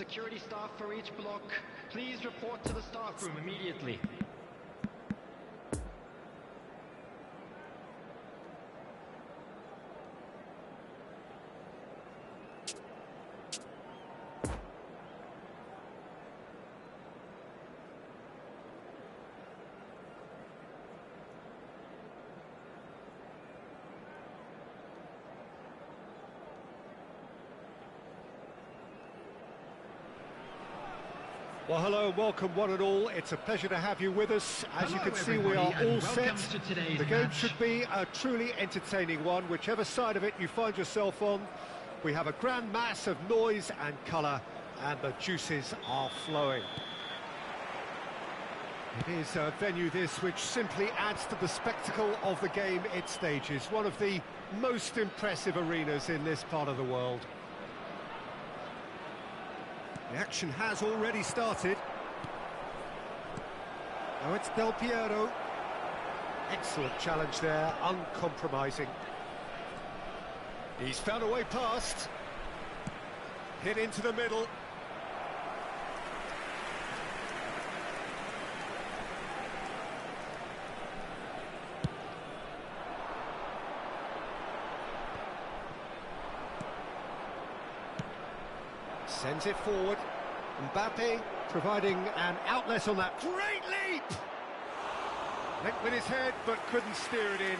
Security staff for each block, please report to the staff room immediately. Well, hello and welcome one and all. It's a pleasure to have you with us. As you can see, we are all set. The game should be a truly entertaining one, whichever side of it you find yourself on. We have a grand mass of noise and colour, and the juices are flowing. It is a venue this which simply adds to the spectacle of the game it stages. One of the most impressive arenas in this part of the world. The action has already started. Now it's Del Piero. Excellent challenge there, uncompromising. He's found a way past. Hit into the middle. Sends it forward. Mbappe providing an outlet on that. Great leap! Went with his head, but couldn't steer it in.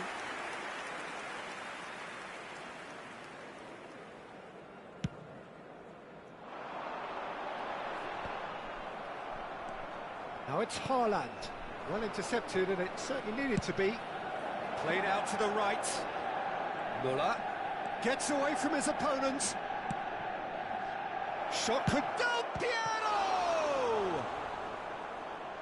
Now it's Haaland. Well intercepted, and it certainly needed to be. Played out to the right. Müller gets away from his opponent. Shot could Del Piero!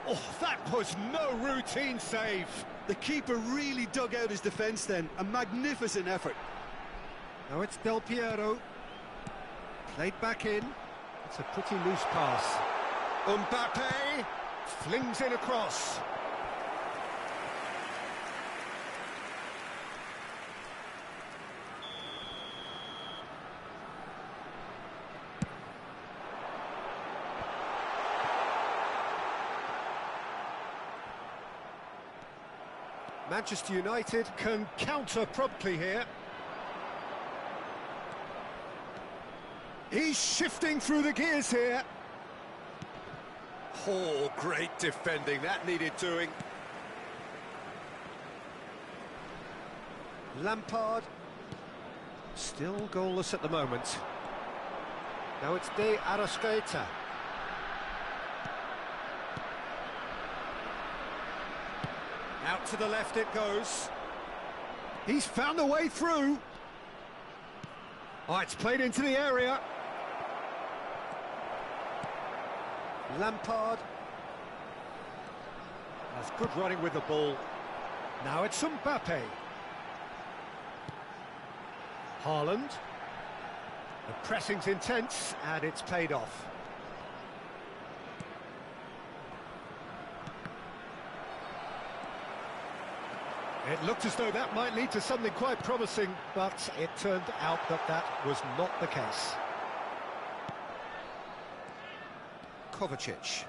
Oh, that was no routine save. The keeper really dug out his defence then. A magnificent effort. Now it's Del Piero. Played back in. It's a pretty loose pass. Mbappe flings in across. Manchester United can counter promptly here. He's shifting through the gears here. Oh, great defending. That needed doing. Lampard. Still goalless at the moment. Now it's De Arrascaeta. Out to the left it goes. He's found a way through. Oh, it's played into the area. Lampard. That's good running with the ball. Now it's Mbappe. Haaland. The pressing's intense, and it's paid off. It looked as though that might lead to something quite promising, but it turned out that that was not the case. Kovacic.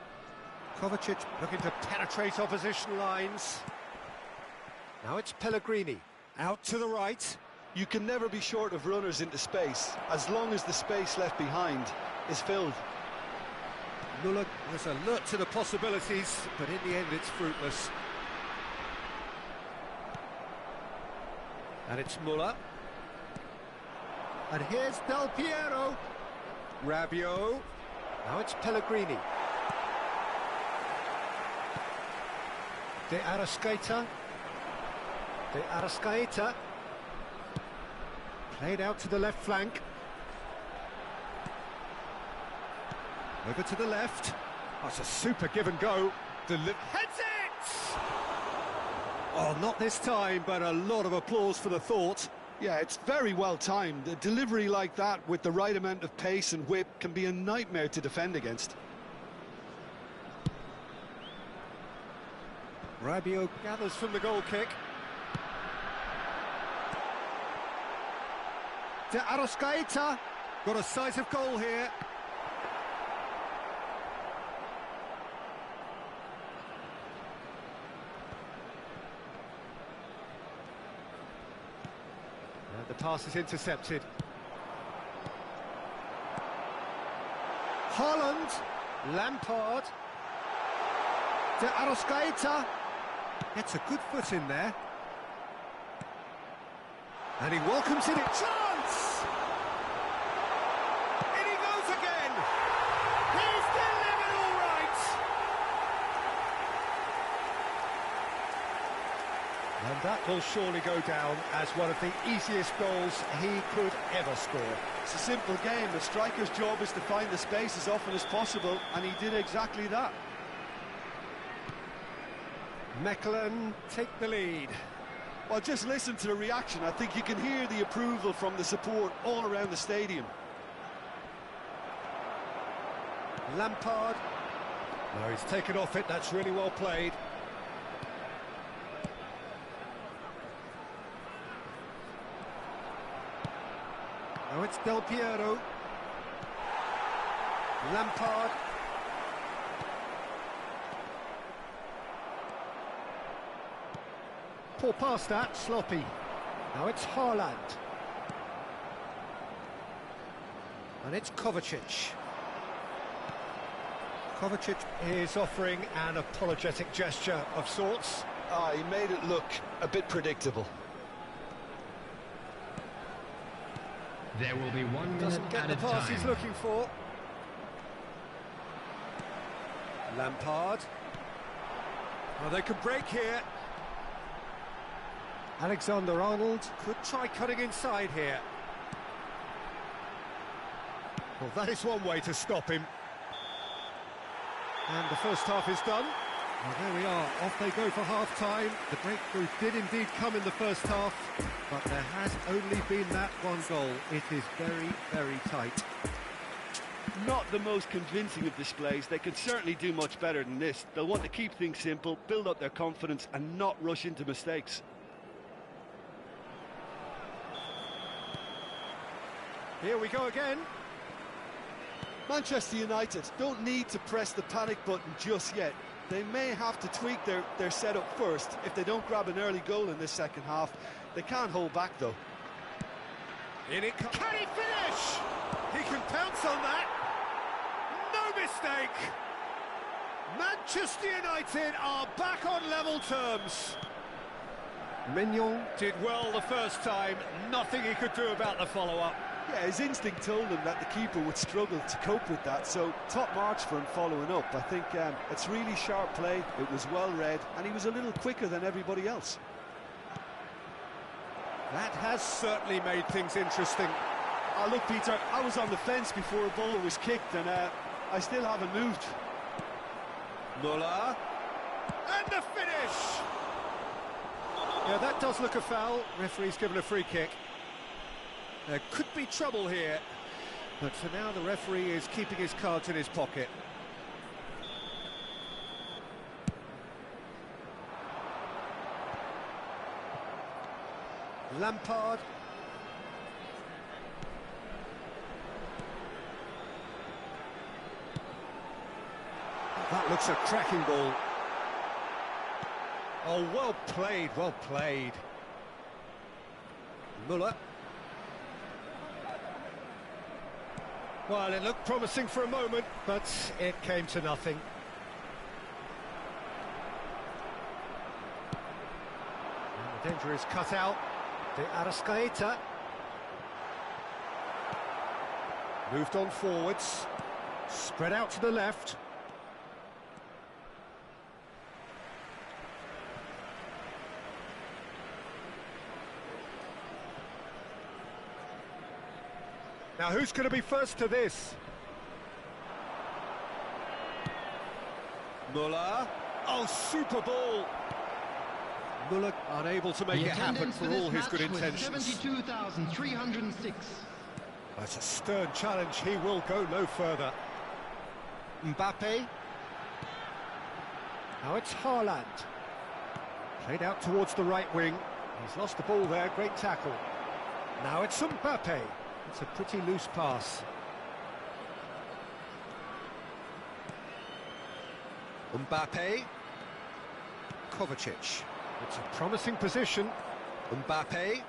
Kovacic looking to penetrate opposition lines. Now it's Pellegrini. Out to the right. You can never be short of runners into space, as long as the space left behind is filled. Müller was alert to the possibilities, but in the end it's fruitless. And it's Müller. And here's Del Piero. Rabiot. Now it's Pellegrini. De Arrascaeta. De Arrascaeta. Played out to the left flank. Over to the left. That's a super give and go. Heads it! Oh, not this time, but a lot of applause for the thought. Yeah, it's very well timed. A delivery like that with the right amount of pace and whip can be a nightmare to defend against. Rabiot gathers from the goal kick. De Arrascaeta got a sight of goal here. The pass is intercepted. Haaland, Lampard, De Arrascaeta, gets a good foot in there. And he welcomes it in. Chance! In he goes again! He's delivered all right! And that will surely go down as one of the easiest goals he could ever score. It's a simple game. The striker's job is to find the space as often as possible, and he did exactly that. Mechelen take the lead. Well, just listen to the reaction. I think you can hear the approval from the support all around the stadium. Lampard. No, he's taken off it. That's really well played. Now it's Del Piero. Lampard. Poor pass that, sloppy. Now it's Haaland. And it's Kovacic. Kovacic is offering an apologetic gesture of sorts. He made it look a bit predictable. There will be 1 minute Doesn't get the pass he's looking for. Lampard. Well, they could break here. Alexander-Arnold could try cutting inside here. Well, that is one way to stop him. And the first half is done. Well, there we are, off they go for half-time. The breakthrough did indeed come in the first half, but there has only been that one goal. It is very, very tight. Not the most convincing of displays. They could certainly do much better than this. They'll want to keep things simple, build up their confidence, and not rush into mistakes. Here we go again. Manchester United don't need to press the panic button just yet. They may have to tweak their setup first if they don't grab an early goal in this second half. They can't hold back, though. In it comes. Can he finish? He can pounce on that. No mistake. Manchester United are back on level terms. Mignon did well the first time. Nothing he could do about the follow-up. Yeah, his instinct told him that the keeper would struggle to cope with that, so top marks for him following up. I think it's really sharp play, it was well read, and he was a little quicker than everybody else. That has certainly made things interesting. Look, Peter, I was on the fence before a ball was kicked, and I still haven't moved. Muller. And the finish! Yeah, that does look a foul. Referee's given a free kick. There could be trouble here, but for now the referee is keeping his cards in his pocket. Lampard. That looks a cracking ball. Oh, well played, well played. Muller. Well, it looked promising for a moment, but it came to nothing. And the danger is cut out. De Arrascaeta. Moved on forwards. Spread out to the left. Now, who's going to be first to this? Muller. Oh, super ball. Muller unable to make it happen for all his good intentions. 72,306. That's a stern challenge. He will go no further. Mbappe. Now it's Haaland. Played out towards the right wing. He's lost the ball there. Great tackle. Now it's Mbappe. It's a pretty loose pass. Mbappe. Kovacic. It's a promising position. Mbappe.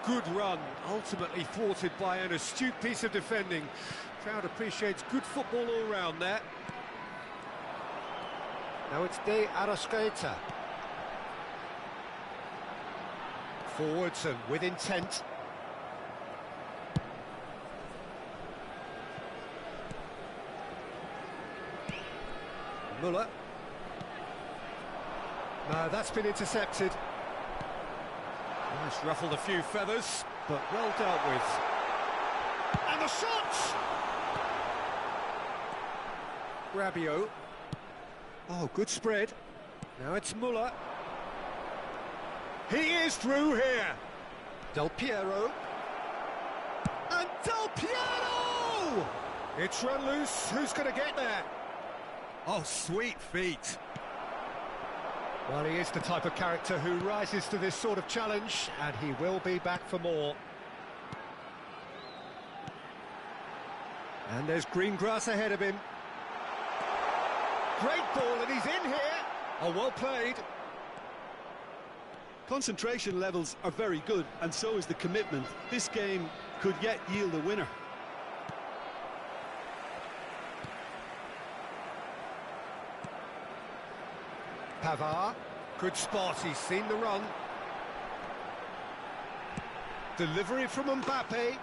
good run, ultimately thwarted by an astute piece of defending. Crowd appreciates good football all round there. Now it's De Arrascaeta. Forwards and with intent. Muller. No, that's been intercepted. Nice, ruffled a few feathers, but well dealt with. And the shot! Rabiot. Oh, good spread. Now it's Muller. He is through here. Del Piero. And Del Piero! It's run loose. Who's going to get there? Oh, sweet feet. Well, he is the type of character who rises to this sort of challenge, and he will be back for more. And there's green grass ahead of him. Great ball, and he's in here. Oh, well played. Concentration levels are very good, and so is the commitment. This game could yet yield a winner. Pavard, good spot, he's seen the run. Delivery from Mbappe.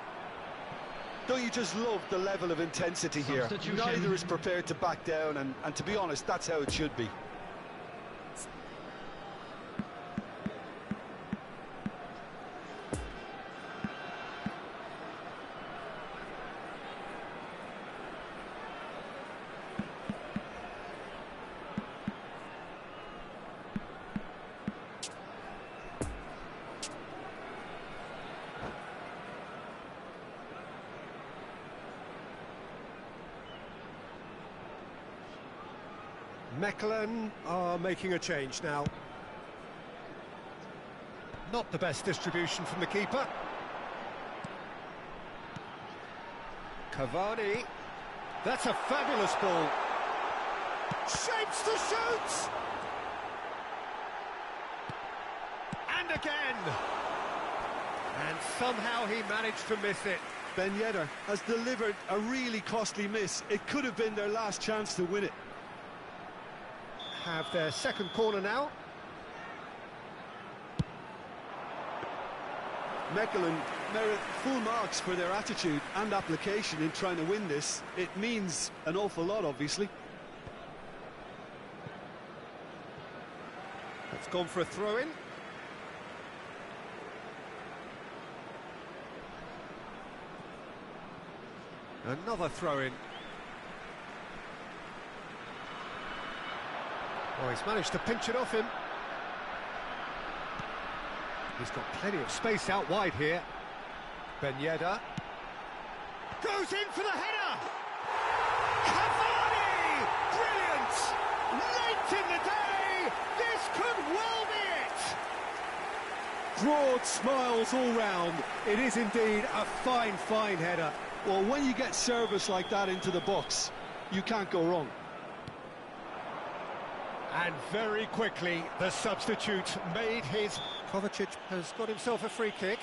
Don't you just love the level of intensity here? Neither is prepared to back down, and to be honest, that's how it should be. Mechelen are making a change now. Not the best distribution from the keeper. Cavani. That's a fabulous ball. Shapes to shoot! And again! And somehow he managed to miss it. Ben Yedder has delivered a really costly miss. It could have been their last chance to win it. Have their second corner now. Mechelen merit full marks for their attitude and application in trying to win this. It means an awful lot, obviously. It's gone for a throw-in. Another throw-in. Oh, he's managed to pinch it off him. He's got plenty of space out wide here. Ben Yedder goes in for the header! Cavani! Brilliant! Late in the day! This could well be it! Broad smiles all round. It is indeed a fine, fine header. Well, when you get service like that into the box, you can't go wrong. And very quickly, the substitute made his... Kovacic has got himself a free kick.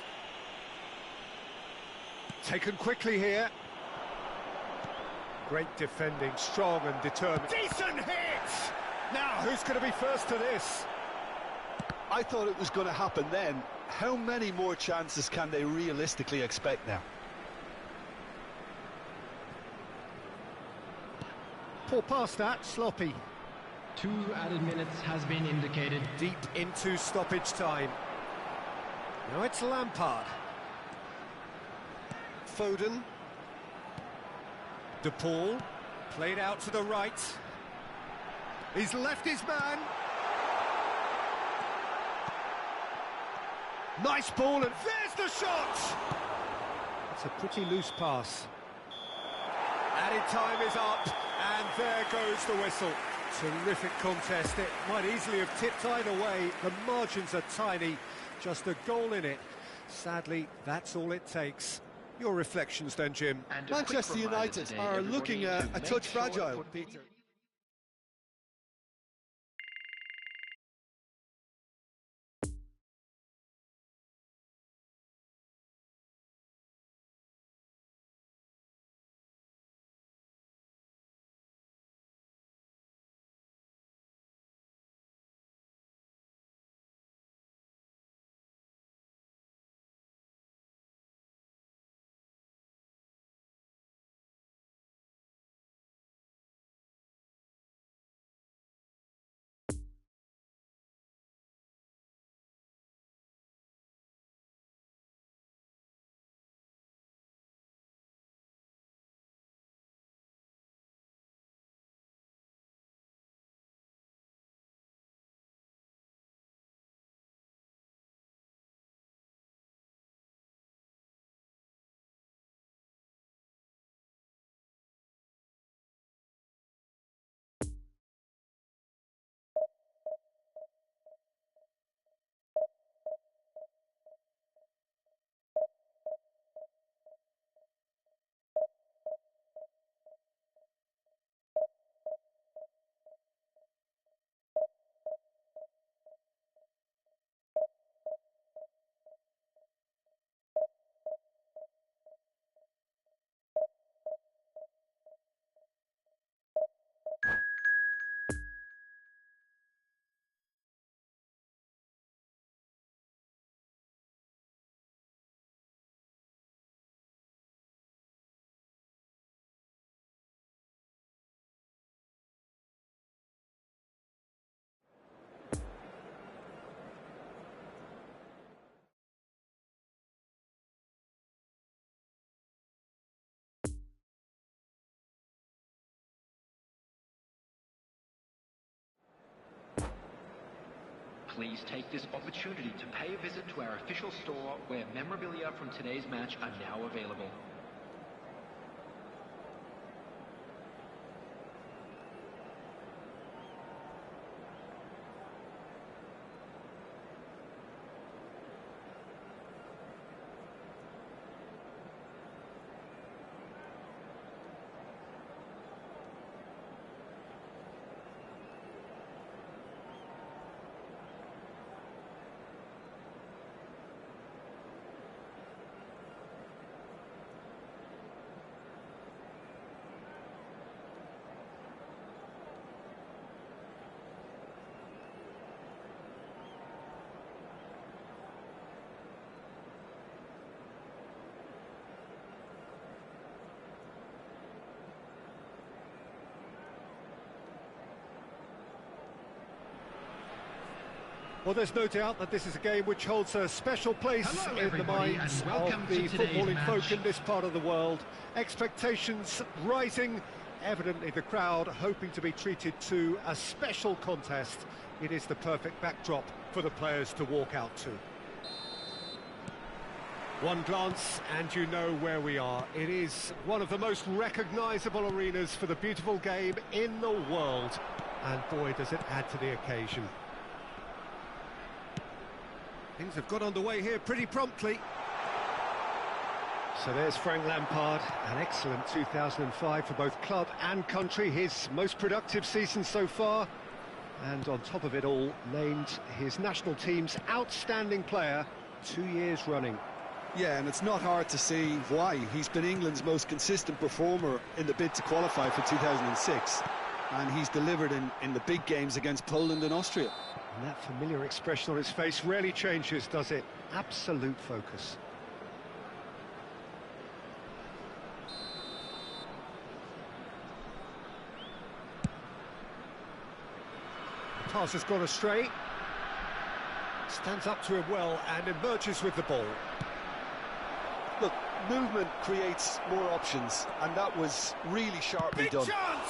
Taken quickly here. Great defending, strong and determined. Decent hit! Now, who's going to be first to this? I thought it was going to happen then. How many more chances can they realistically expect now? Poor pass that, sloppy. 2 added minutes has been indicated. Deep into stoppage time. Now it's Lampard. Foden. De Paul. Played out to the right. He's left his man. Nice ball, and there's the shot! It's a pretty loose pass. Added time is up, and there goes the whistle. Terrific contest. It might easily have tipped either way. The margins are tiny, just a goal in it. Sadly, that's all it takes. Your reflections then, Jim? Manchester United are looking a touch fragile, Peter. Please take this opportunity to pay a visit to our official store where memorabilia from today's match are now available. Well, there's no doubt that this is a game which holds a special place in the minds of the footballing folk in this part of the world. Expectations rising, evidently the crowd hoping to be treated to a special contest. It is the perfect backdrop for the players to walk out to. One glance and you know where we are. It is one of the most recognisable arenas for the beautiful game in the world. And boy, does it add to the occasion. Things have got underway here pretty promptly. So there's Frank Lampard, an excellent 2005 for both club and country, his most productive season so far. And on top of it all, named his national team's outstanding player 2 years running. Yeah, and it's not hard to see why. He's been England's most consistent performer in the bid to qualify for 2006. And he's delivered in the big games against Poland and Austria. And that familiar expression on his face rarely changes, does it? Absolute focus. The pass has gone astray. Stands up to him well and emerges with the ball. Look, movement creates more options, and that was really sharply Big done. Chance!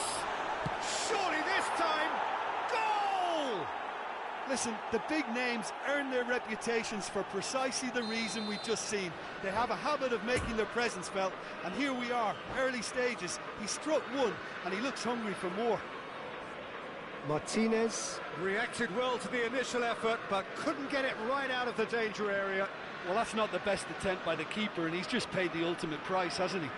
Surely this time, goal! Listen, the big names earn their reputations for precisely the reason we've just seen. They have a habit of making their presence felt, and here we are, early stages. He struck one, and he looks hungry for more. Martinez reacted well to the initial effort, but couldn't get it right out of the danger area. Well, that's not the best attempt by the keeper, and he's just paid the ultimate price, hasn't he?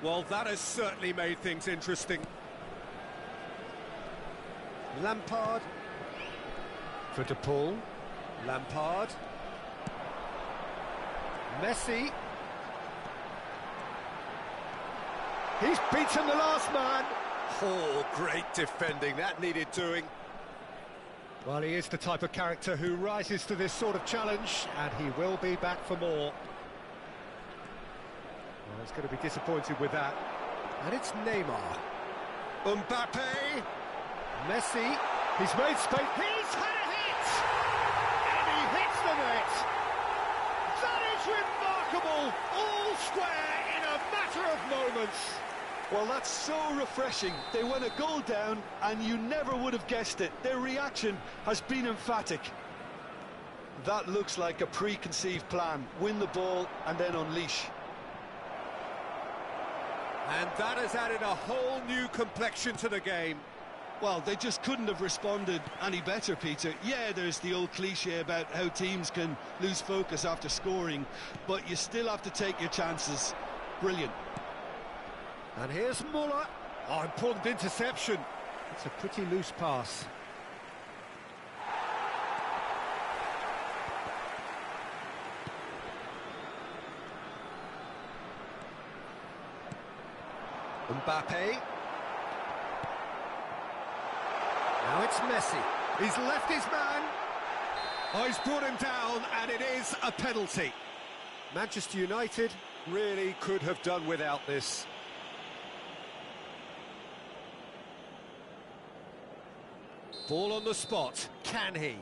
Well, that has certainly made things interesting. Lampard for De Paul. Lampard. Messi. He's beaten the last man. Oh, great defending. That needed doing. Well, he is the type of character who rises to this sort of challenge, and he will be back for more. Well, he's going to be disappointed with that. And it's Neymar. Mbappe. Messi. He's made space. He's had a hit! And he hits the net. That is remarkable. All square in a matter of moments. Well, that's so refreshing. They went a goal down, and you never would have guessed it. Their reaction has been emphatic. That looks like a preconceived plan. Win the ball and then unleash. And that has added a whole new complexion to the game. Well, they just couldn't have responded any better, Peter. Yeah, there's the old cliche about how teams can lose focus after scoring, but you still have to take your chances. Brilliant. And here's Muller. Oh, important interception. It's a pretty loose pass. Mbappe. Now it's Messi. He's left his man. Oh, he's brought him down, and it is a penalty. Manchester United really could have done without this. Ball on the spot. Can he?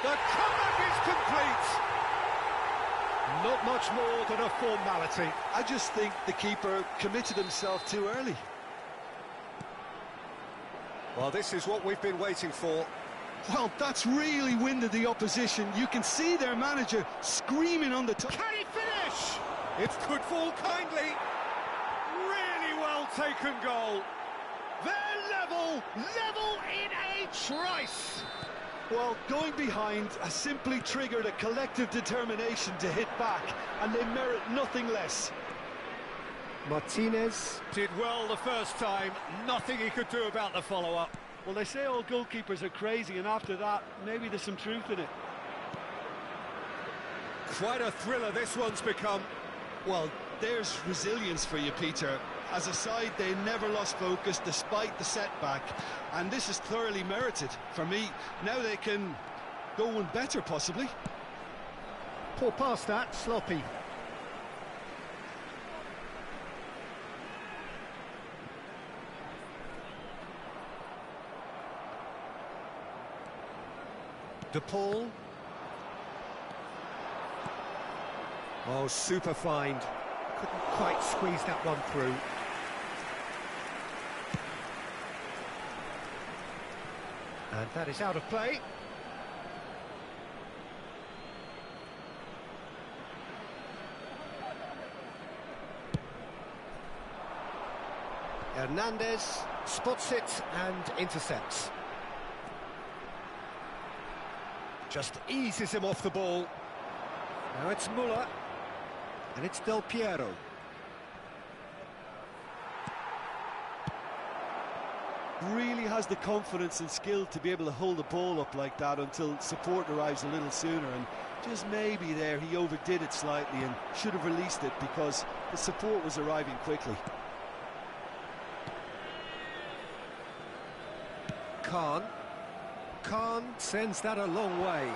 The comeback is complete. Not much more than a formality. I just think the keeper committed himself too early. Well, this is what we've been waiting for. Well, that's really winded the opposition. You can see their manager screaming on the top. Can he finish? It could fall kindly. Really well taken goal. They're level in a trice. Well, going behind has simply triggered a collective determination to hit back, and they merit nothing less. Martinez did well the first time. Nothing he could do about the follow-up. Well, they say all goalkeepers are crazy, and after that, maybe there's some truth in it. Quite a thriller this one's become. Well, there's resilience for you, Peter. As a side, they never lost focus despite the setback, and this is thoroughly merited. For me, now they can go one better, possibly. Poor pass that, sloppy. De Paul. Oh, super find. Couldn't quite squeeze that one through. And that is out of play. Hernandez spots it and intercepts. Just eases him off the ball. Now it's Muller. And it's Del Piero. Really has the confidence and skill to be able to hold the ball up like that until support arrives a little sooner, and just maybe there he overdid it slightly and should have released it because the support was arriving quickly. Khan sends that a long way.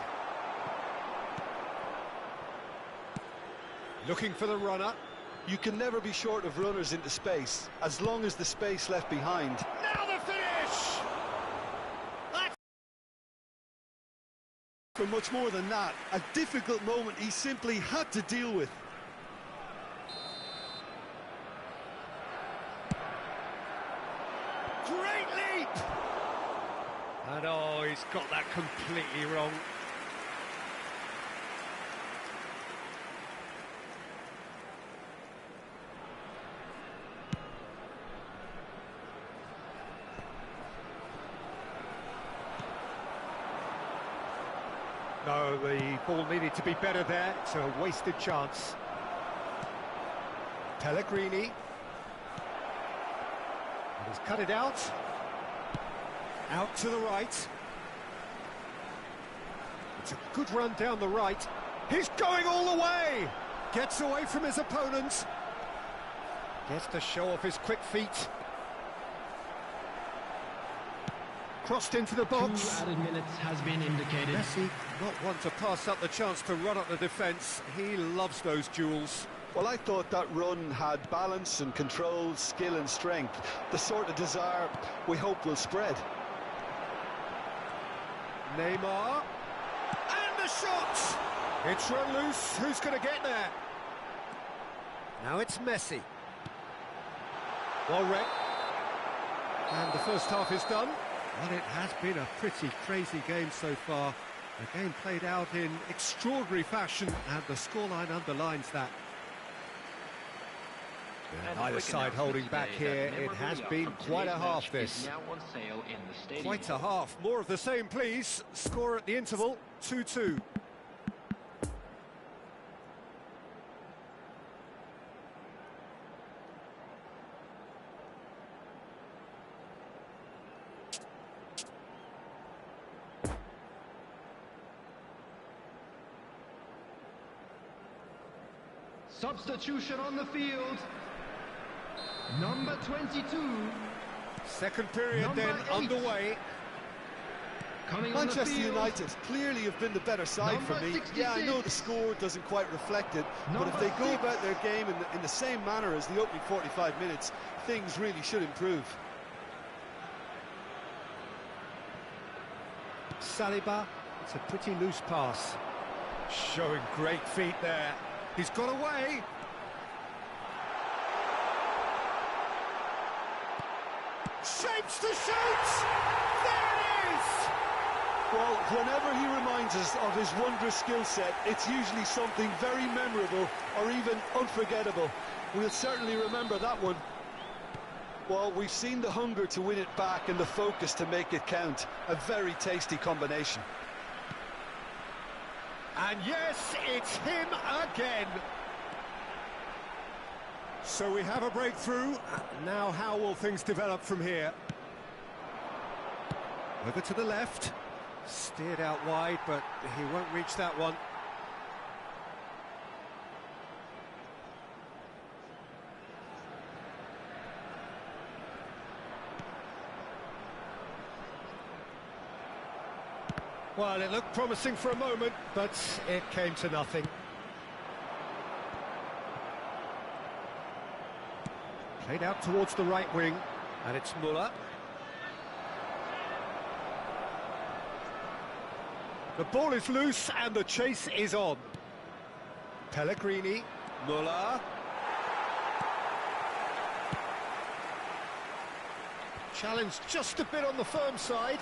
Looking for the runner. You can never be short of runners into space, as long as the space left behind. Now the finish! For much more than that, a difficult moment he simply had to deal with. Great leap! And oh, he's got that completely wrong. No, the ball needed to be better there. It's a wasted chance. Pellegrini. And he's cut it out. Out to the right. It's a good run down the right. He's going all the way! Gets away from his opponent. Gets to show off his quick feet. Crossed into the box. 2 added minutes has been indicated. Messi, not one to pass up the chance to run up the defence. He loves those duels. Well, I thought that run had balance and control, skill and strength. The sort of desire we hope will spread. Neymar. And the shot! It's run loose. Who's going to get there? Now it's Messi. Well read. And the first half is done. Well, it has been a pretty crazy game so far. The game played out in extraordinary fashion, and the scoreline underlines that. And neither side holding back here. It has been quite a half, this. Quite a half. More of the same, please. Score at the interval, 2-2. Substitution on the field. Number 22. Second period then underway. Manchester United clearly have been the better side for me. 66. Yeah, I know the score doesn't quite reflect it, but if they go about their game in the same manner as the opening 45 minutes, things really should improve. Saliba. It's a pretty loose pass. Showing great feet there. He's got away. Shapes to shoot! There it is! Well, whenever he reminds us of his wondrous skill set, it's usually something very memorable or even unforgettable. We'll certainly remember that one. Well, we've seen the hunger to win it back and the focus to make it count. A very tasty combination. And yes, it's him again. So we have a breakthrough. Now how will things develop from here? Over to the left. Steered out wide, but he won't reach that one. Well, it looked promising for a moment, but it came to nothing. Played out towards the right wing, and it's Müller. The ball is loose, and the chase is on. Pellegrini, Müller. Challenged just a bit on the firm side.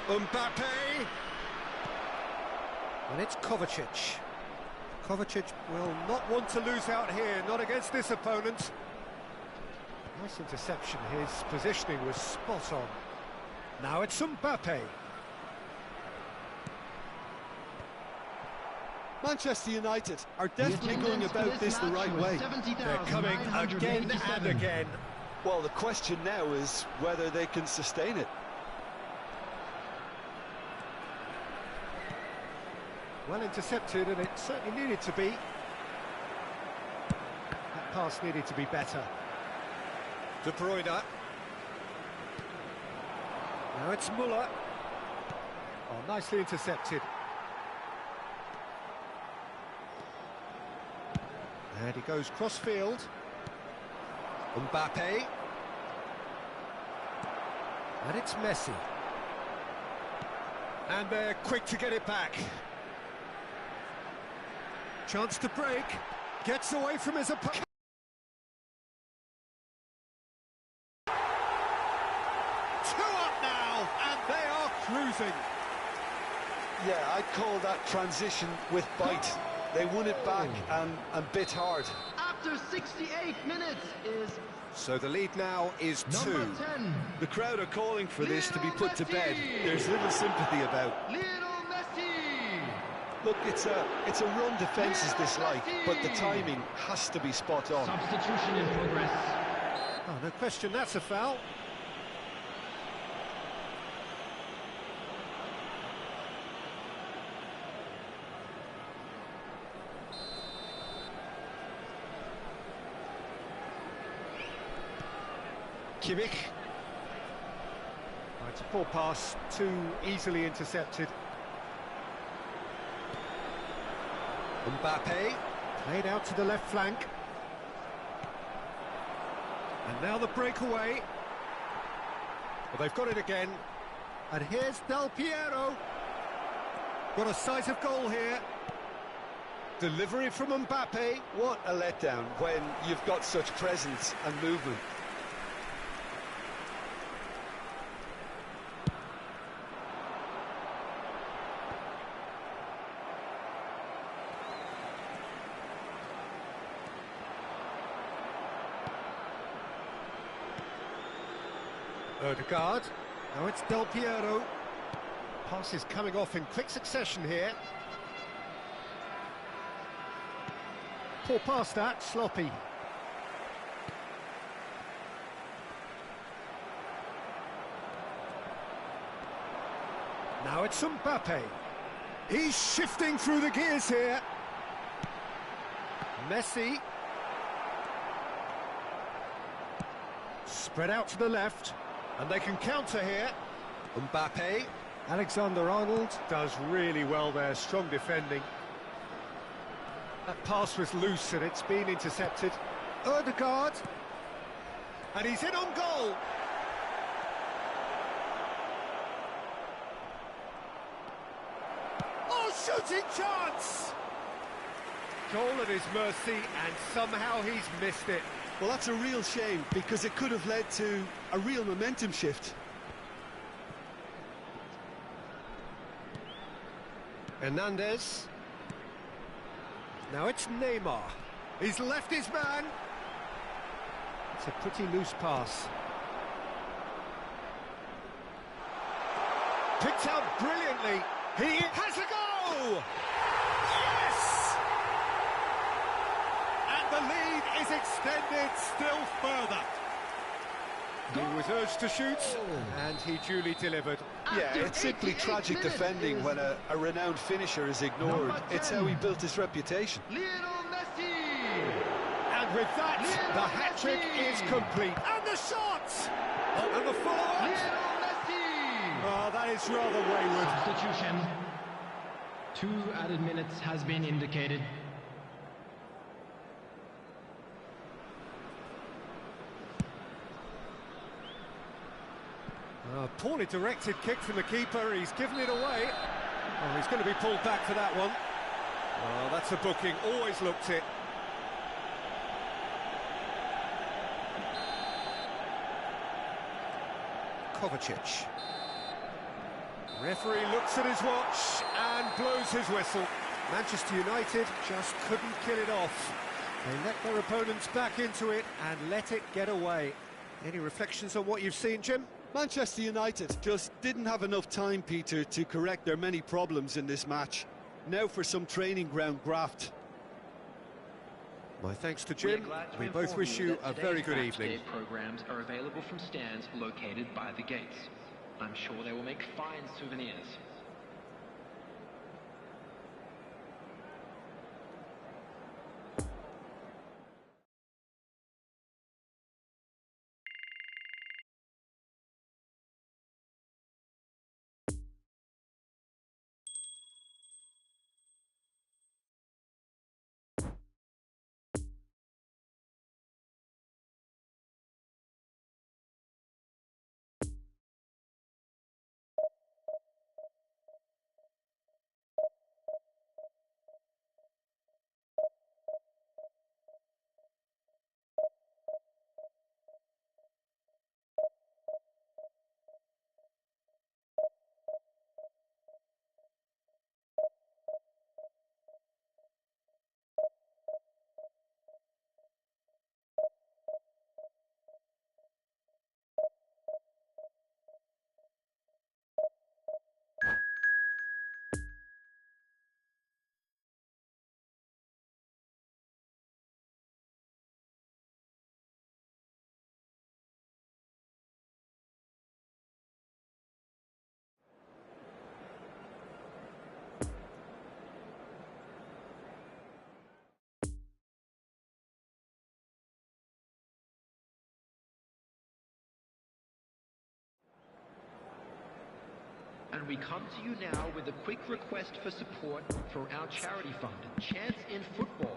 Mbappe. And it's Kovacic. Kovacic will not want to lose out here, not against this opponent. Nice interception, his positioning was spot on. Now it's Mbappe. Manchester United are definitely going about this the right way. They're coming again and again. Well, the question now is whether they can sustain it. Well intercepted, and it certainly needed to be. That pass needed to be better. De Bruyne. Now it's Müller. Oh, nicely intercepted. And he goes cross-field. Mbappe. And it's Messi. And they're quick to get it back. Chance to break. Gets away from his opponent. Two up now, and they are cruising. Yeah, I'd call that transition with bite. They won it back and bit hard. After 68 minutes is... So the lead now is 2. Number 10. The crowd are calling for this to be put to bed. There's little sympathy about. Lionel Messi! Look, it's a run defence is dislike, but the timing has to be spot on. Substitution in progress. Oh, no question, that's a foul. Kimmich. Oh, it's a poor pass, too easily intercepted. Mbappe, played out to the left flank. And now the breakaway. Well, they've got it again. And here's Del Piero. Got a sight of goal here. Delivery from Mbappe. What a letdown when you've got such presence and movement. Odegaard. Now it's Del Piero. Pass is coming off in quick succession here. Poor pass that, sloppy. Now it's Mbappe. He's shifting through the gears here. Messi. Spread out to the left. And they can counter here. Mbappe. Alexander-Arnold does really well there, strong defending. That pass was loose and it's been intercepted. Odegaard. And he's in on goal. shooting chance! Goal at his mercy, and somehow he's missed it. Well, that's a real shame, because it could have led to a real momentum shift. Hernandez. Now it's Neymar. He's left his man. It's a pretty loose pass. Picked out brilliantly. He has a goal! Yes! And the lead is extended still further. He was urged to shoot, and he duly delivered. Yeah, it's simply tragic defending when a renowned finisher is ignored. It's how he built his reputation. And with that, the hat-trick is complete. And the shot! And the follow-up! Oh, that is rather wayward. Substitution. 2 added minutes has been indicated. Poorly directed kick from the keeper. He's given it away. Oh, he's going to be pulled back for that one. Oh, that's a booking. Always looked it. Kovacic. Referee looks at his watch and blows his whistle. Manchester United just couldn't kill it off. They let their opponents back into it and let it get away. Any reflections on what you've seen, Jim? Manchester United just didn't have enough time, Peter, to correct their many problems in this match. Now for some training ground graft. My thanks to Jim. We both wish you a very good evening. Programs are available from stands located by the gates. I'm sure they will make fine souvenirs. And we come to you now with a quick request for support for our charity fund, Chance in Football.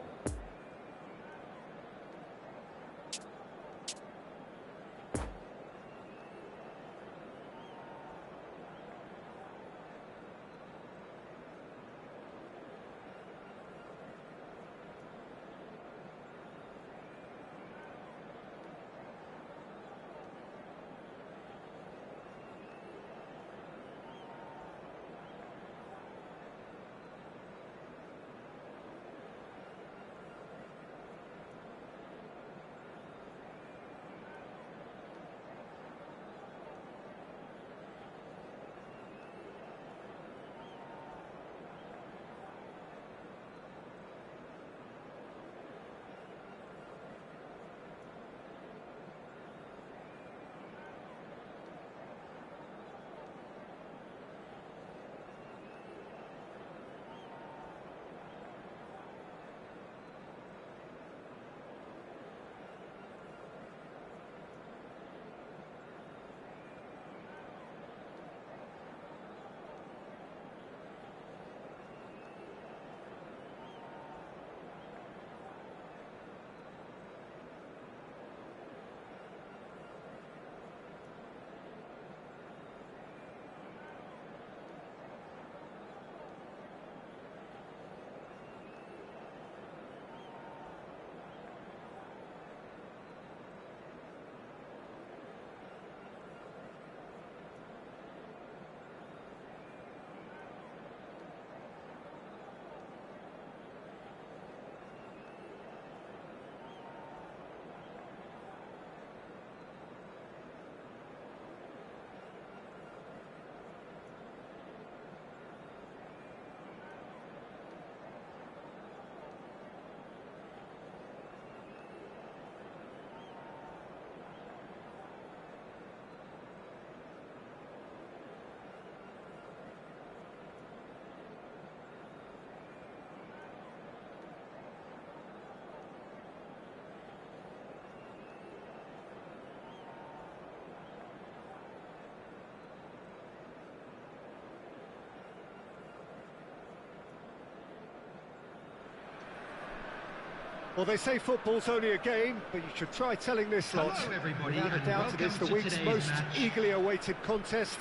Well, they say football's only a game, but you should try telling this lot. Hello, everybody, Without a and doubt, it is the welcome to week's today's most match. eagerly awaited contest.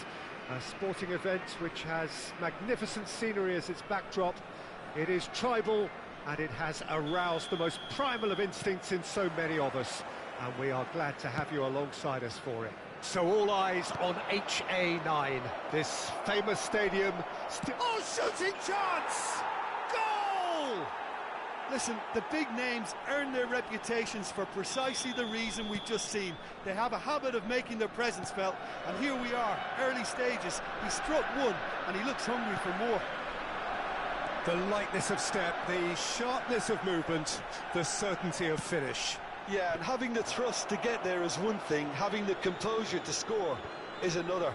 A sporting event which has magnificent scenery as its backdrop. It is tribal, and it has aroused the most primal of instincts in so many of us. And we are glad to have you alongside us for it. So all eyes on HA9, this famous stadium. Oh, shooting chance! Goal! Listen, the big names earn their reputations for precisely the reason we've just seen. They have a habit of making their presence felt, and here we are, early stages. He struck one, and he looks hungry for more. The lightness of step, the sharpness of movement, the certainty of finish. Yeah, and having the thrust to get there is one thing, having the composure to score is another.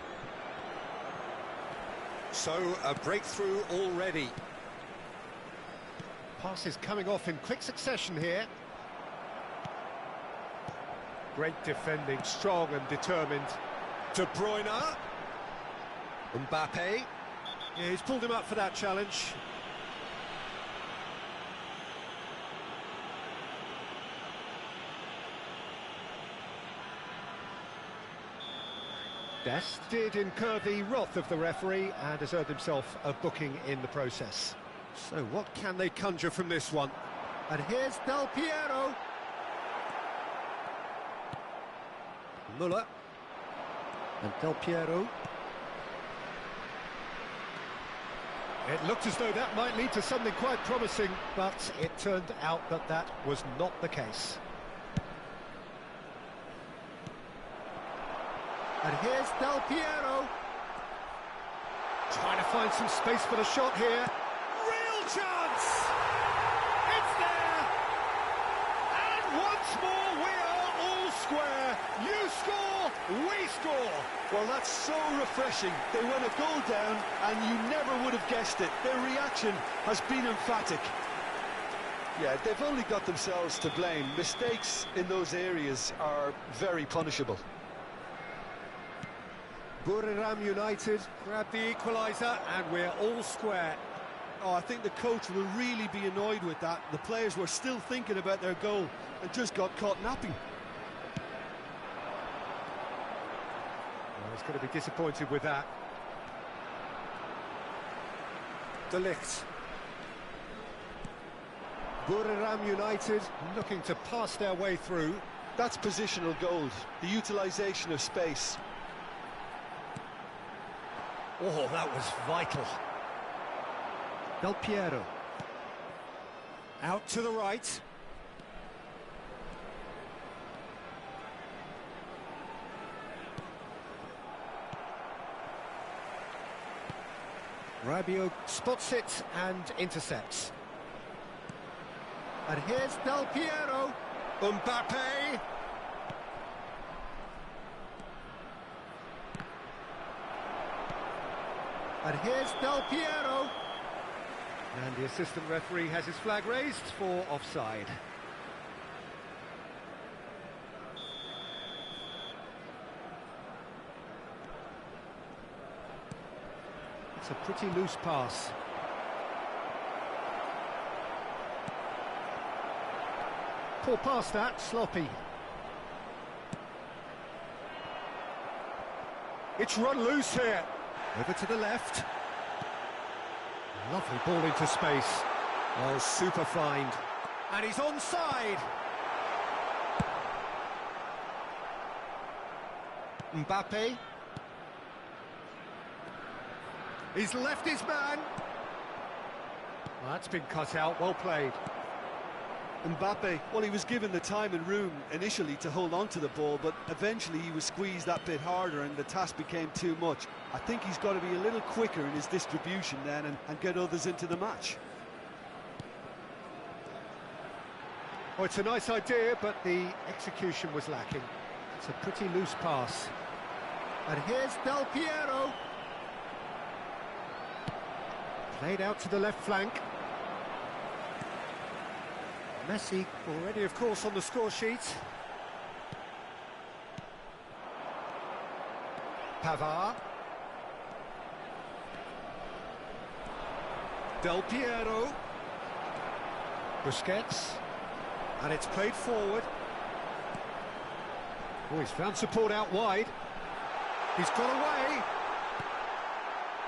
So, a breakthrough already. Passes coming off in quick succession here. Great defending, strong and determined. De Bruyne. Mbappe. Yeah, he's pulled him up for that challenge. Dest did incur the wrath of the referee and has earned himself a booking in the process. So what can they conjure from this one? And here's Del Piero. Muller. And Del Piero. It looked as though that might lead to something quite promising, but it turned out that that was not the case. And here's Del Piero. Trying to find some space for the shot here. Real chance! It's there! And once more we are all square. You score, we score. Well, that's so refreshing. They went a goal down, and you never would have guessed it. Their reaction has been emphatic. Yeah, they've only got themselves to blame. Mistakes in those areas are very punishable. Buriram United grab the equaliser and we're all square. Oh, I think the coach will really be annoyed with that. The players were still thinking about their goal and just got caught napping. Well, he's going to be disappointed with that. De Ligt. Buriram United looking to pass their way through. That's positional gold, the utilisation of space. Oh, that was vital. Del Piero. Out to the right. Rabiot spots it and intercepts. And here's Del Piero. Mbappe. And here's Del Piero. And the assistant referee has his flag raised for offside. It's a pretty loose pass. Poor pass that, sloppy. It's run loose here. Over to the left. Lovely ball into space. Oh, super find. And he's onside. Mbappe. He's left his man. Well, that's been cut out, well played. Mbappe, well, he was given the time and room initially to hold on to the ball, but eventually he was squeezed that bit harder and the task became too much. I think he's got to be a little quicker in his distribution then and get others into the match. Oh, it's a nice idea, but the execution was lacking. It's a pretty loose pass. And here's Del Piero. Played out to the left flank. Messi already, of course, on the score sheet. Pavard. Del Piero. Busquets. And it's played forward. Oh, he's found support out wide. He's got away.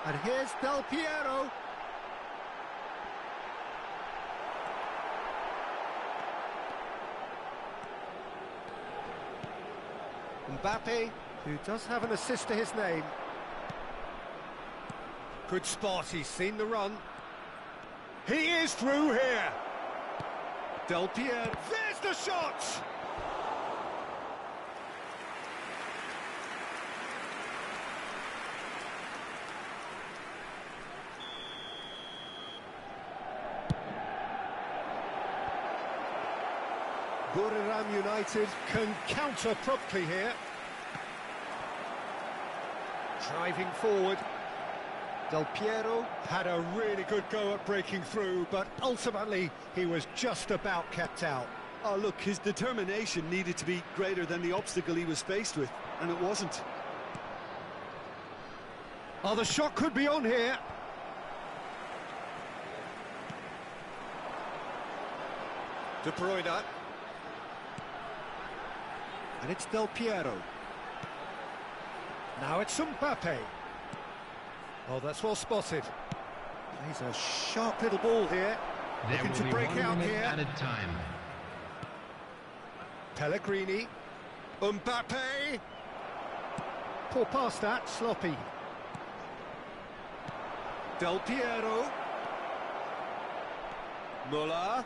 And here's Del Piero. Mbappe, who does have an assist to his name. Good spot, he's seen the run. He is through here. Del Piero, there's the shot! Buriram United can counter promptly here. Driving forward. Del Piero had a really good go at breaking through, but ultimately he was just about kept out. Oh, look, his determination needed to be greater than the obstacle he was faced with, and it wasn't. Oh, the shot could be on here. De Bruyne. And it's Del Piero. Now it's Mbappe. Oh, that's well spotted. He's a sharp little ball here. There Looking to will be break 1 out minute here. added time. Pellegrini. Mbappe. Poor pass that, sloppy. Del Piero. Muller.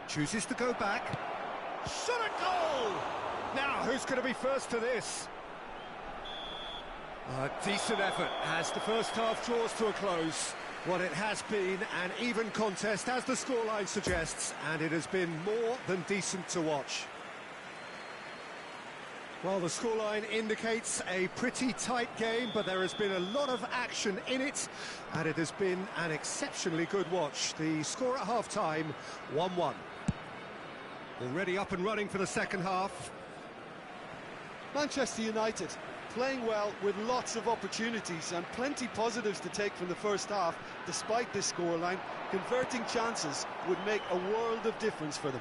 Chooses to go back. Shot a goal! Now, who's going to be first to this? A decent effort as the first half draws to a close. What it has been an even contest, as the scoreline suggests, and it has been more than decent to watch. Well, the scoreline indicates a pretty tight game, but there has been a lot of action in it, and it has been an exceptionally good watch. The score at half-time, 1-1. Already up and running for the second half. Manchester United playing well with lots of opportunities and plenty positives to take from the first half. Despite this scoreline, converting chances would make a world of difference for them.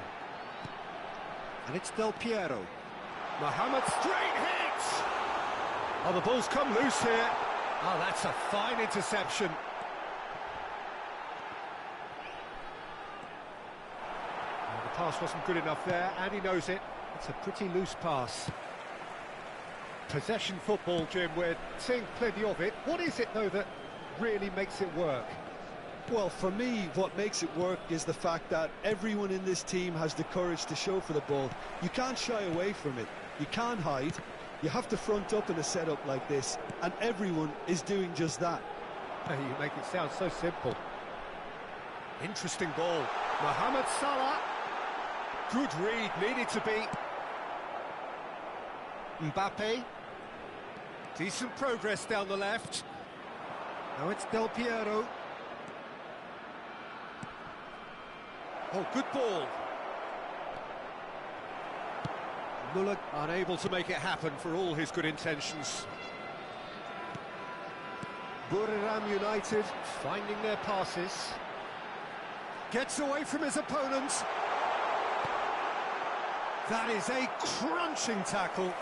And it's Del Piero. Mohamed, straight hit! Oh, the ball's come loose here. Oh, that's a fine interception. Oh, the pass wasn't good enough there, and he knows it. It's a pretty loose pass. Possession football, Jim, we're seeing plenty of it. What is it, though, that really makes it work? Well, for me, what makes it work is the fact that everyone in this team has the courage to show for the ball. You can't shy away from it. You can't hide. You have to front up in a setup like this, and everyone is doing just that. You make it sound so simple. Interesting ball. Mohamed Salah. Good read, needed to be. Mbappe. Decent progress down the left. Now it's Del Piero. Oh, good ball. Muller unable to make it happen for all his good intentions. Buriram United finding their passes. Gets away from his opponent. That is a crunching tackle.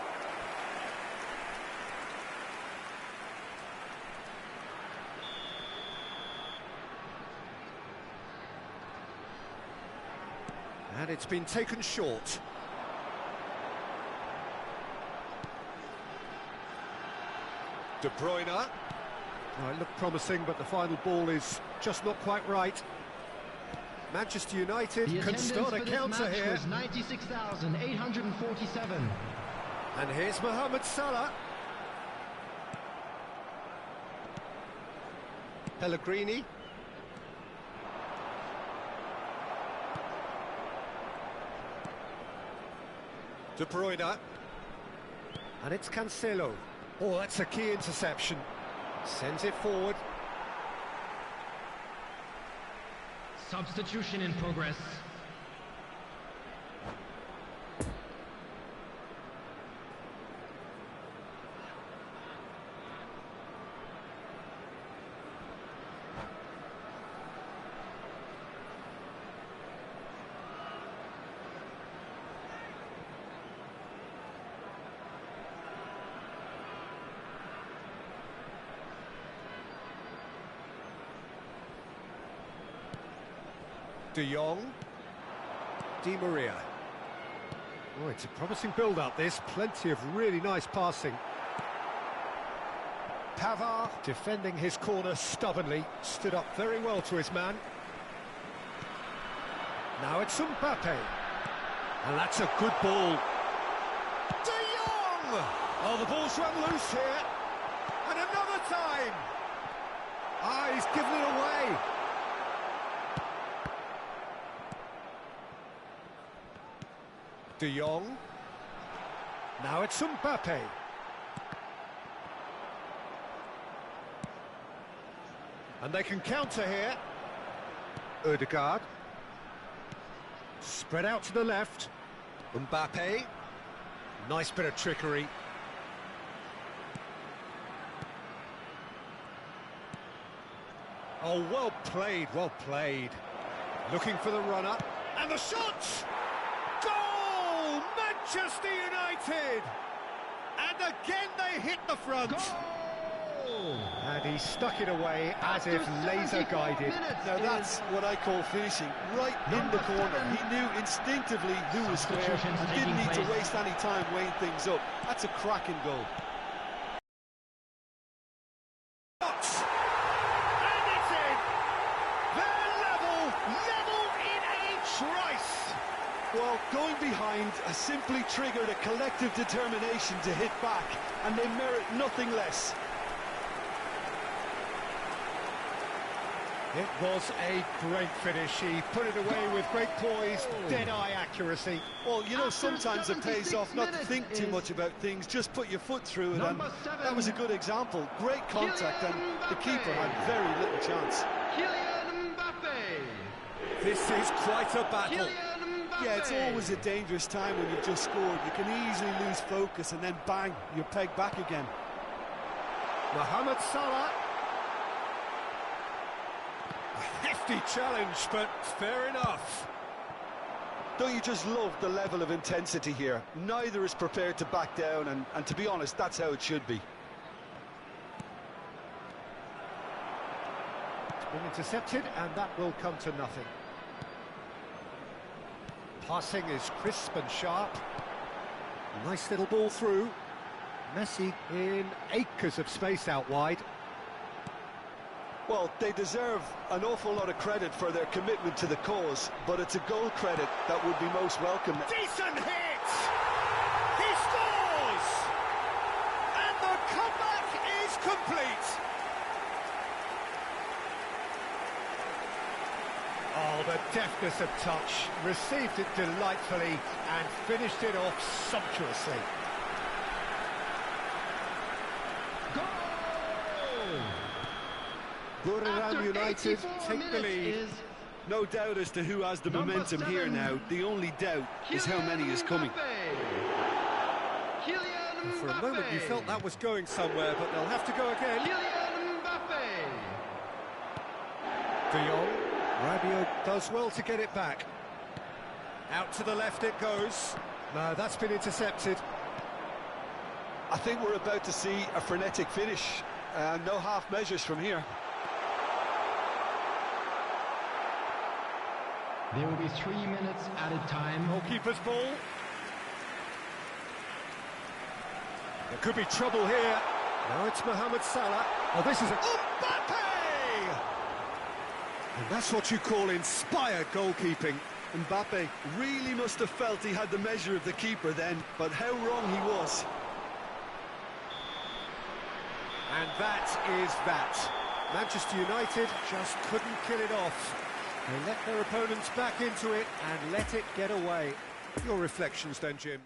And it's been taken short. De Bruyne. Oh, it looked promising, but the final ball is just not quite right. Manchester United can start a counter here. Was 96,847. And here's Mohamed Salah. Pellegrini. De Bruyne. And it's Cancelo. Oh, that's a key interception. Sends it forward. Substitution in progress. De Jong. Di Maria. Oh, it's a promising build-up, this. Plenty of really nice passing. Pavard, defending his corner stubbornly, stood up very well to his man. Now it's Mbappe. And that's a good ball. De Jong! Oh, the ball's run loose here. And another time! Ah, he's given it away. De Jong. Now it's Mbappe. And they can counter here. Ødegaard. Spread out to the left. Mbappe. Nice bit of trickery. Oh, well played, well played. Looking for the runner. And the shot! Goal! Manchester United! And again they hit the front. Goal! And he stuck it away as if laser-guided. Now that's what I call finishing, right in the corner. He knew instinctively who was square and didn't need to waste any time weighing things up. That's a cracking goal. And it's in! They're level in a trice! Well, going behind has simply triggered a collective determination to hit back, and they merit nothing less. It was a great finish. He put it away with great poise, dead-eye accuracy. Well, you know, sometimes it pays off not to think too much about things, just put your foot through it, and that was a good example. Great contact, and the keeper had very little chance. Kylian Mbappe! This is quite a battle. Kylian Mbappe! Yeah, it's always a dangerous time when you've just scored. You can easily lose focus, and then bang, you're pegged back again. Mohamed Salah. A hefty challenge, but fair enough. Don't you just love the level of intensity here? Neither is prepared to back down, and to be honest, that's how it should be. It's been intercepted, and that will come to nothing. Passing is crisp and sharp. Nice little ball through. Messi in acres of space out wide. Well, they deserve an awful lot of credit for their commitment to the cause, but it's a goal credit that would be most welcome. Decent hit! He scores! And the comeback is complete! Oh, the deftness of touch. Received it delightfully and finished it off sumptuously. Buriram United take the lead. No doubt as to who has the momentum here now. The only doubt is how many is coming. And for a moment you felt that was going somewhere, but they'll have to go again. Kylian Mbappe! De Jong. Rabiot does well to get it back. Out to the left it goes. No, that's been intercepted. I think we're about to see a frenetic finish. No half measures from here. There will be 3 minutes added time. Goalkeeper's ball. There could be trouble here. Now it's Mohamed Salah. Oh, this is a... Mbappe! And that's what you call inspired goalkeeping. Mbappe really must have felt he had the measure of the keeper then, but how wrong he was. And that is that. Manchester United just couldn't kill it off. They let their opponents back into it and let it get away. Your reflections then, Jim?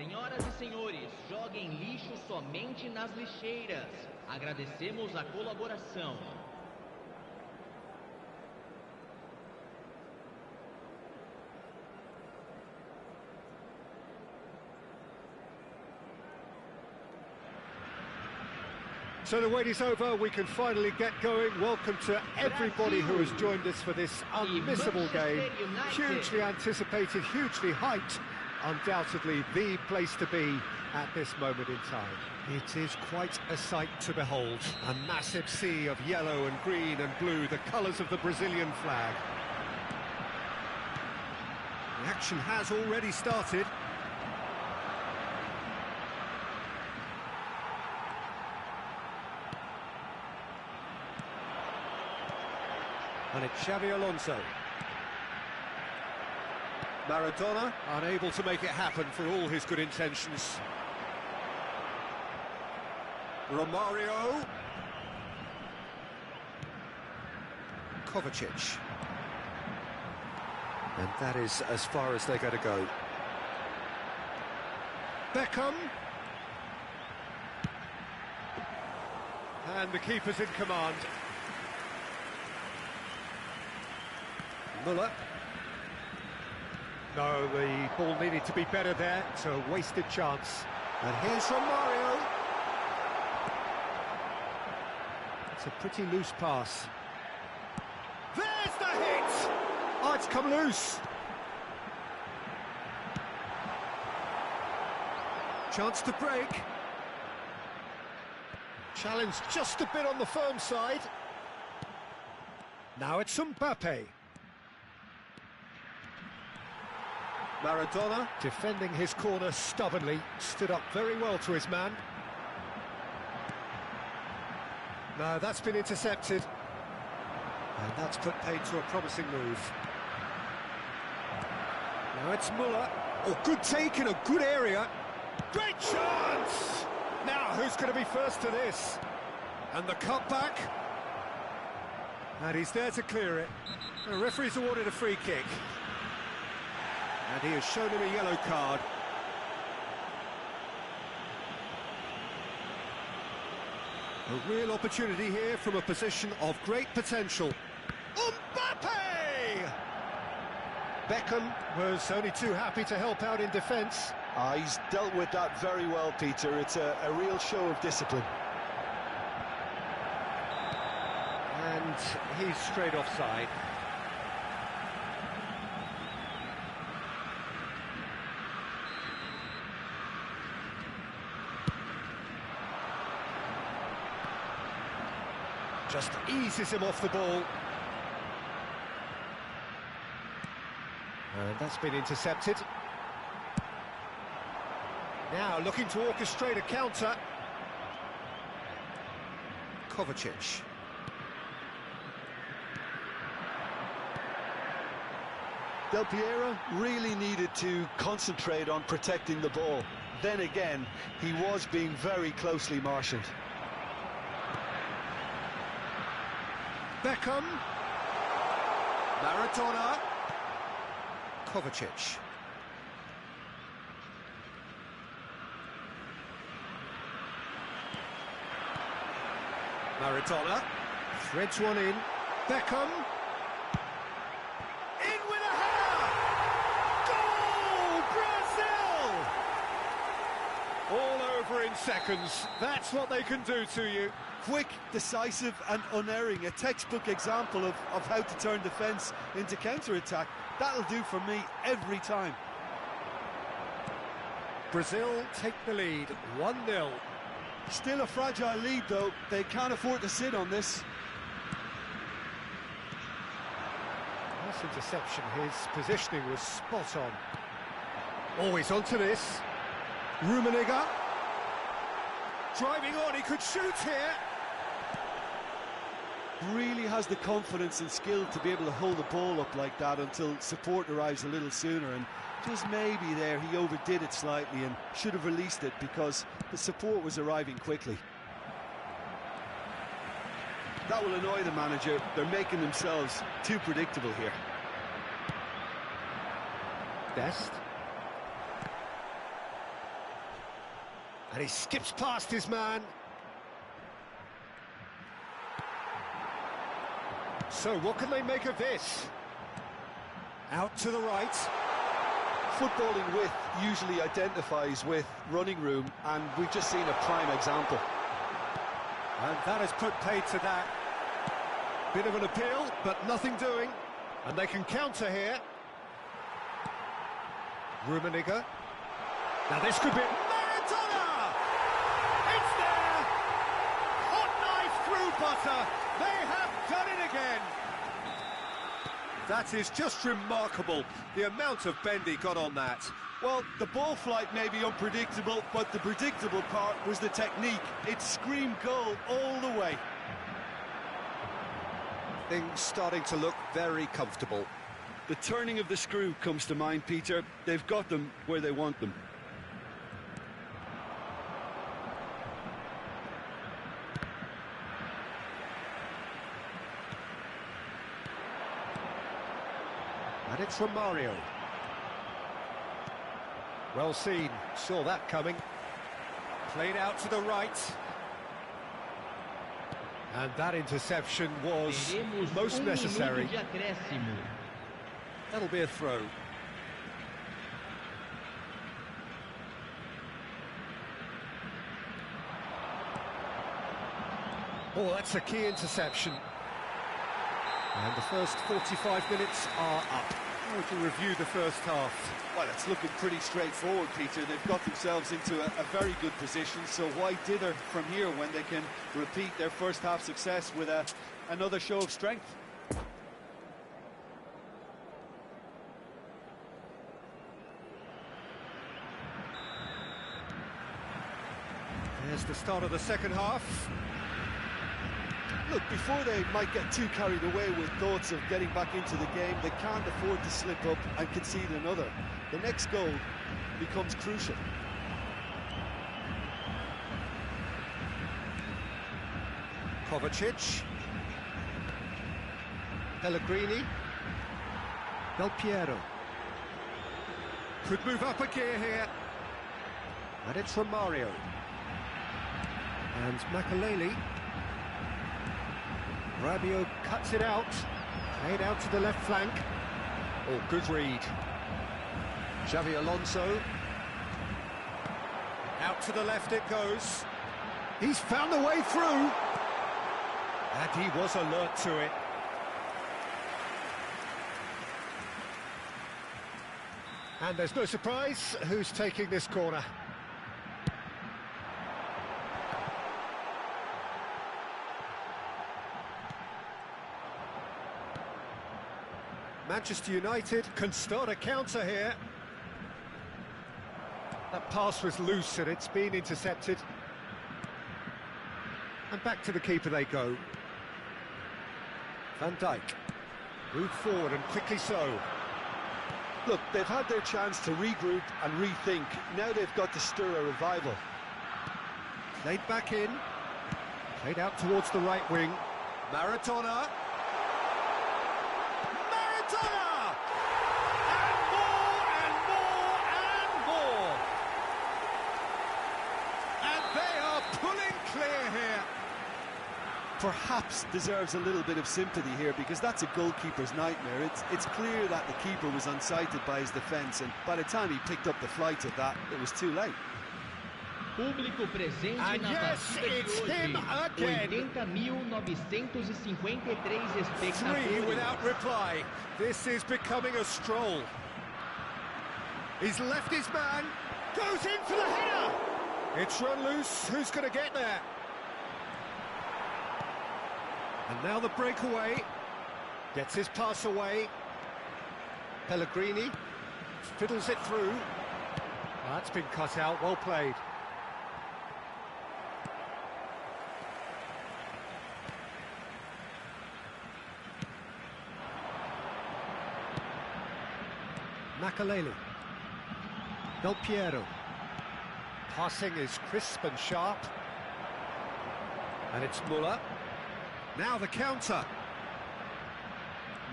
Senhoras e senhores, joguem lixo somente nas lixeiras. Agradecemos a colaboração. So the wait is over, we can finally get going. Welcome to everybody who has joined us for this unmissable game. Hugely anticipated, hugely hyped. Undoubtedly the place to be at this moment in time. It is quite a sight to behold. A massive sea of yellow and green and blue, the colours of the Brazilian flag. The action has already started. And it's Xavi Alonso. Maradona, unable to make it happen for all his good intentions. Romario. Kovacic. And that is as far as they're going to go. Beckham. And the keeper's in command. Müller. No, the ball needed to be better there. It's a wasted chance. And here's Romario. It's a pretty loose pass. There's the hit! Oh, it's come loose. Chance to break. Challenge just a bit on the firm side. Now it's Mbappe. Maradona, defending his corner stubbornly, stood up very well to his man. No, that's been intercepted. And that's put paid to a promising move. Now it's Müller. Oh, good take in a good area. Great chance! Now, who's going to be first to this? And the cutback. And he's there to clear it. The referee's awarded a free kick. And he has shown him a yellow card. A real opportunity here from a position of great potential. Mbappe! Beckham was only too happy to help out in defence. He's dealt with that very well, Peter. It's a real show of discipline. And he's straight offside. Just eases him off the ball. And that's been intercepted. Now looking to orchestrate a counter. Kovacic. Del Piero really needed to concentrate on protecting the ball. Then again, he was being very closely marshalled. Beckham. Maradona. Kovacic. Maradona. Threads one in. Beckham. In with a header! Goal! Brazil! All over in seconds. That's what they can do to you. Quick, decisive and unerring. A textbook example of how to turn defence into counter-attack. That'll do for me every time. Brazil take the lead, 1-0. Still a fragile lead, though. They can't afford to sit on this. Nice interception. His positioning was spot on. Always onto this. Rummenigge. Driving on, he could shoot here. Really has the confidence and skill to be able to hold the ball up like that until support arrives a little sooner, and just maybe there he overdid it slightly and should have released it because the support was arriving quickly. That will annoy the manager. They're making themselves too predictable here. Best. And he skips past his man. So what can they make of this? Out to the right. Footballing width usually identifies with running room, and we've just seen a prime example. And that has put paid to that. Bit of an appeal, but nothing doing. And they can counter here. Rummenigge. Now this could be... Maradona! It's there! Hot knife through butter. They have done it again. That is just remarkable, the amount of bend he got on that. Well, the ball flight may be unpredictable, but the predictable part was the technique. It screamed goal all the way. Things starting to look very comfortable. The turning of the screw comes to mind, Peter. They've got them where they want them. And it's from Mario. Well seen, saw that coming. Played out to the right. And that interception was most necessary. That'll be a throw. Oh, that's a key interception. And the first 45 minutes are up. We can review the first half. Well, it's looking pretty straightforward, Peter. They've got themselves into a very good position, so why dither from here when they can repeat their first half success with another show of strength? There's the start of the second half. Look, before they might get too carried away with thoughts of getting back into the game, they can't afford to slip up and concede another. The next goal becomes crucial. Kovacic. Pellegrini. Del Piero. Could move up a gear here. And it's from Mario. And Makaleli. Rabiot cuts it out. Played out to the left flank. Oh, good read. Xavi Alonso. Out to the left it goes. He's found the way through. And he was alert to it. And there's no surprise who's taking this corner. Manchester United can start a counter here. That pass was loose and it's been intercepted. And back to the keeper they go. Van Dijk. Move forward and quickly so. Look, they've had their chance to regroup and rethink. Now they've got to stir a revival. Played back in. Played out towards the right wing. Maradona. Maradona! And more, and more, and more! And they are pulling clear here. Perhaps deserves a little bit of sympathy here, because that's a goalkeeper's nightmare. It's clear that the keeper was unsighted by his defence, and by the time he picked up the flight of that, it was too late. Público presente And na yes, partida it's de him hoje. again. 80.953 Three espectadores. without reply. This is becoming a stroll. He's left his man, goes in for the header. It's run loose, who's going to get there? And now the breakaway, gets his pass away. Pellegrini fiddles it through. That's been cut out, well played. Makaleli. Del Piero. Passing is crisp and sharp. And it's Muller. Now the counter.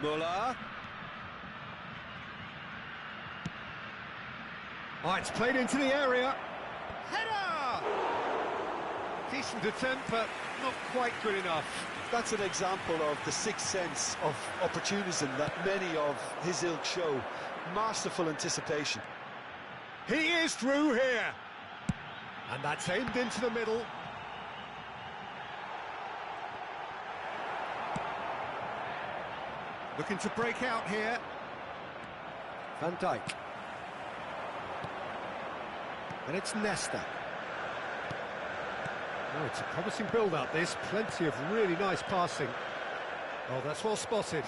Muller. Oh, it's played into the area. Header! Decent attempt, but not quite good enough. That's an example of the sixth sense of opportunism that many of his ilk show. Masterful anticipation. He is through here. And that's aimed into the middle. Looking to break out here. Van Dijk. And it's Nesta. Oh, it's a promising build-up, this. Plenty of really nice passing. Oh, that's well spotted.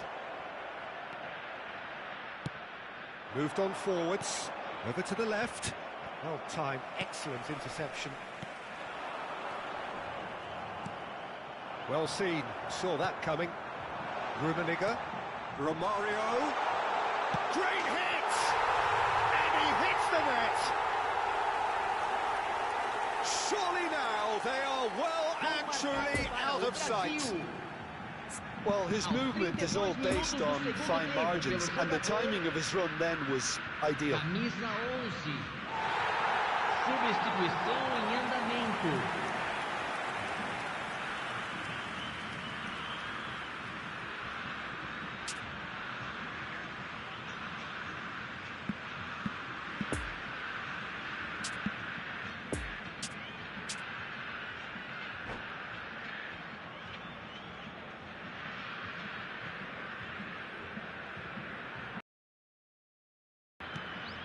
Moved on forwards. Over to the left. Well timed, excellent interception. Well seen, saw that coming. Rummenigge. Romario. Great hit! And he hits the net! Surely now they are well and truly out of sight. Well, his movement is all based on fine margins, and the timing of his run then was ideal. Camisa 11. Substituição em andamento.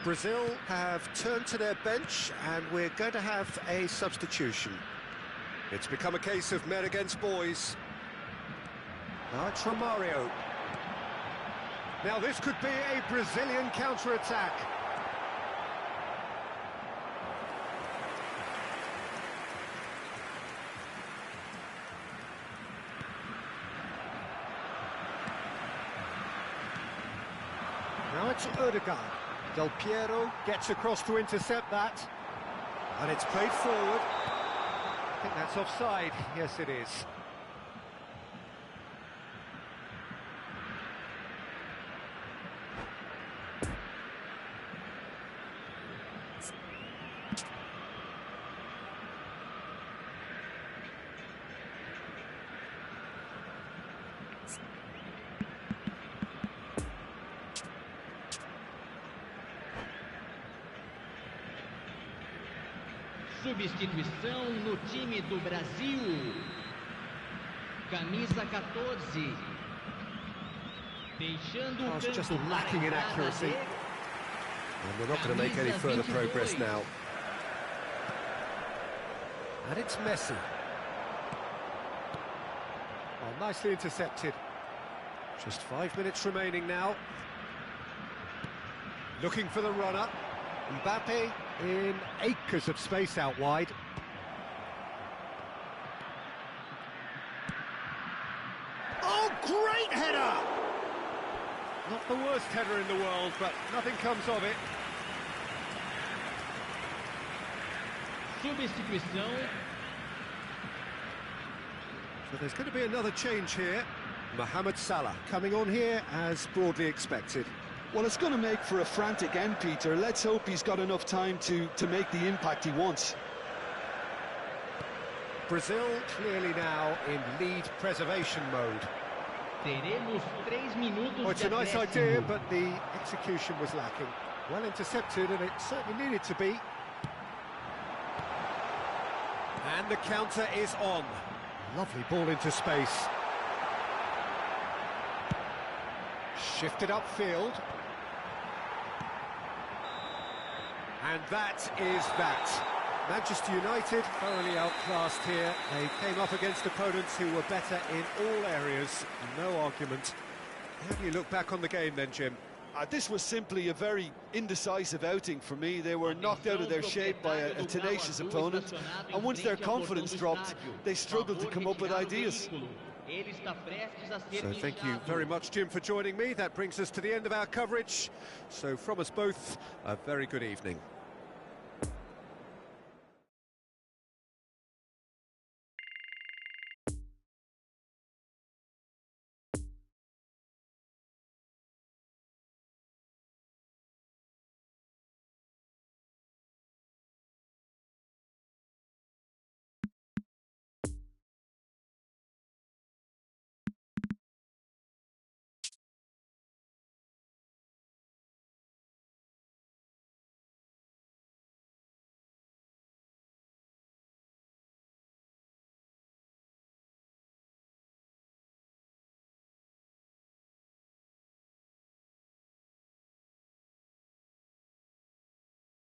Brazil have turned to their bench and we're going to have a substitution. It's become a case of men against boys. Now it's Romario. Now this could be a Brazilian counter-attack. Now it's Odegaard. Del Piero gets across to intercept that. And it's played forward. I think that's offside. Yes, it is. Substituição no time do Brasil. Camisa 14. Deixando o campo just lacking in accuracy. And they're not going to make any further progress now. And it's Messi. Oh, nicely intercepted. Just 5 minutes remaining now. Looking for the run-up. Mbappe in acres of space out wide. Oh, great header! Not the worst header in the world, but nothing comes of it. Substituição. So there's going to be another change here. Mohamed Salah coming on here as broadly expected. Well, it's going to make for a frantic end, Peter. Let's hope he's got enough time to make the impact he wants. Brazil clearly now in lead preservation mode. Teremos 3 minutos Well, it's a nice idea, but the execution was lacking. Well intercepted, and it certainly needed to be. And the counter is on. Lovely ball into space. Shifted upfield. And that is that. Manchester United thoroughly outclassed here. They came up against opponents who were better in all areas. No argument. How do you look back on the game then, Jim? This was simply a very indecisive outing for me. They were knocked out of their shape by a tenacious opponent, and once their confidence dropped, they struggled to come up with ideas. So thank you very much, Jim, for joining me. That brings us to the end of our coverage. So from us both, a very good evening.